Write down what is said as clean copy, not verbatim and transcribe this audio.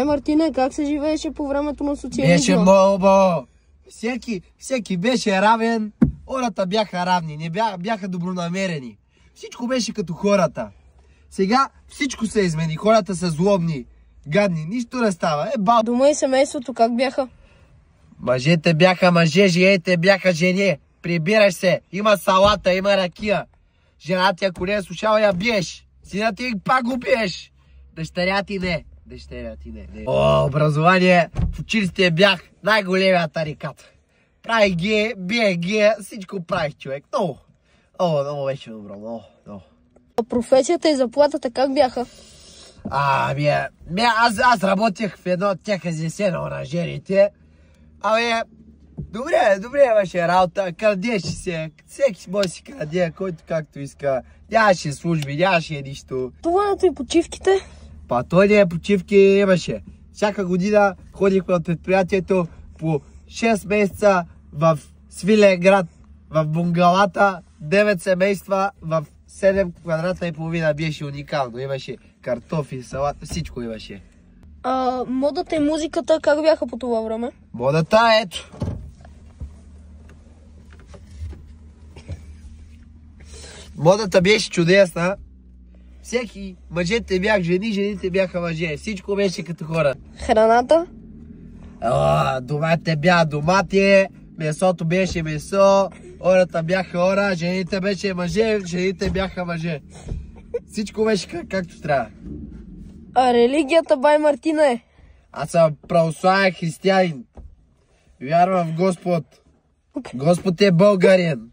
Мартине, как се живееше по времето на социализма? Беше много. Всеки беше равен, хората бяха равни, бяха добронамерени. Всичко беше като хората. Сега всичко се измени, хората са злобни, гадни, нищо не става. Дома и семейството как бяха? Мъжете бяха мъже, жените бяха жени. Прибираш се, има салата, има ракия. Жена ти, ако не е слушала, я биеш. Сина ти пак го биеш. Дъщеря ти не. О, образование, в училище бях най-големия тарикат. Правих ги, биех ги, всичко правих, човек. Много беше добро, много. Професията и заплатата как бяха? Аз работех в едно ТКЗС на оранжериите. Добре беше работа, крадеше се, всеки може си краде, който както иска. Нямаше служби, нямаше нищо. Пътуването и почивките? Пътуване, почивки имаше. Всяка година ходихме от предприятието по 6 месеца в Свиленград, в бунгалата, 9 семейства в 7 квадрата и половина. Беше уникално. Имаше картофи, салат, всичко имаше. Модата и музиката как бяха по това време? Модата, ето. Модата беше чудесна. Всеки, мъжете бяха жени, жените бяха мъже. Всичко беше като хора. Храната? Доматите бяха домати, месото беше месо, хората бяха хора, жените беше мъже, жените бяха мъже. Всичко беше както трябва. А религията, бай Мартине? Аз съм православен християнин. Вярвам в Господ. Господ е българин.